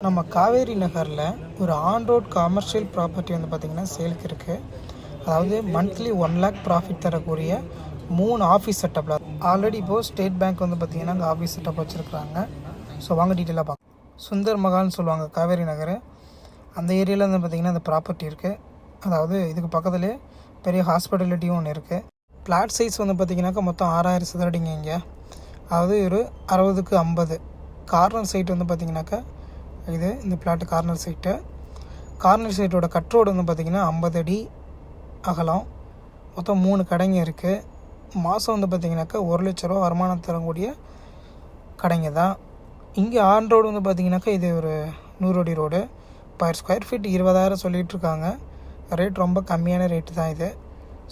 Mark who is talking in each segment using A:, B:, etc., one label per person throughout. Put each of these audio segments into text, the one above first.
A: நம்ம காவேரி நகரில் ஒரு ஆன் ரோட் கமர்ஷியல் ப்ராப்பர்ட்டி வந்து பார்த்திங்கன்னா சேலுக்கு இருக்குது. அதாவது மந்த்லி 1 lakh ப்ராஃபிட் தரக்கூடிய 3 ஆஃபீஸ் செட்டப்பில் ஆல்ரெடி இப்போது ஸ்டேட் பேங்க் வந்து பார்த்திங்கன்னா அங்கே ஆஃபீஸ் செட்டப் வச்சுருக்குறாங்க. ஸோ வாங்க டீட்டெயிலாக பார்க்கலாம். சுந்தர் மகால்னு சொல்லுவாங்க காவேரி நகர். அந்த ஏரியாவில் வந்து பார்த்திங்கன்னா அந்த ப்ராப்பர்ட்டி இருக்குது. அதாவது இதுக்கு பக்கத்துலேயே பெரிய ஹாஸ்பிட்டாலிட்டியும் ஒன்று இருக்குது. பிளாட் சைஸ் வந்து பார்த்திங்கனாக்கா மொத்தம் 6000 சதுரடிங்க இங்கே. அதாவது ஒரு 60க்கு 50. கார்னர் சைட் வந்து பார்த்திங்கனாக்கா இது இந்த பிளாட்டு கார்னர் சைட்டோட கட் ரோடு வந்து பார்த்திங்கன்னா 50 அடி அகலம். மொத்தம் 3 கடைங்க இருக்குது. மாதம் வந்து பார்த்திங்கனாக்கா 1 லட்ச ரூபா வருமானம் தரக்கூடிய கடைங்க தான். இங்கே ஆன் ரோடு வந்து பார்த்திங்கனாக்கா இது ஒரு 100 அடி ரோடு. பர் ஸ்கொயர் ஃபீட் 20,000 சொல்லிகிட்ருக்காங்க. ரேட் ரொம்ப கம்மியான ரேட்டு தான் இது.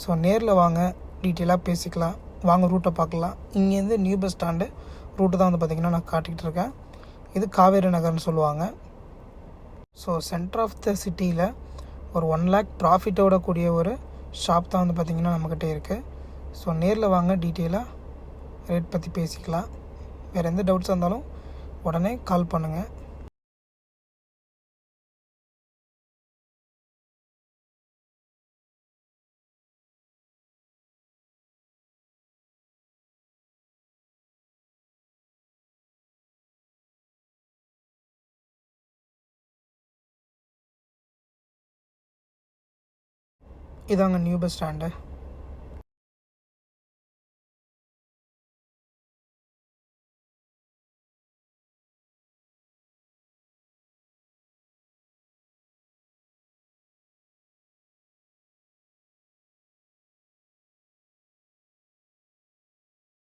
A: ஸோ நேரில் வாங்க, டீட்டெயிலாக பேசிக்கலாம். வாங்க ரூட்டை பார்க்கலாம். இங்கேருந்து நியூ பஸ் ஸ்டாண்டு ரூட்டு தான் வந்து பார்த்திங்கன்னா நான் காட்டிகிட்டு இருக்கேன். இது காவேரி நகர்னு சொல்லுவாங்க. ஸோ சென்டர் ஆஃப் த சிட்டியில் ஒரு 1 lakh ப்ராஃபிட்டோட கூடிய ஒரு ஷாப் தான் வந்து பார்த்திங்கன்னா நம்மக்கிட்ட இருக்குது. ஸோ நேரில் வாங்க, டீட்டெயிலாக ரேட் பற்றி பேசிக்கலாம். வேறு எந்த டவுட்ஸ் இருந்தாலும் உடனே கால் பண்ணுங்கள். இதாங்க நியூ பஸ் ஸ்டாண்டு.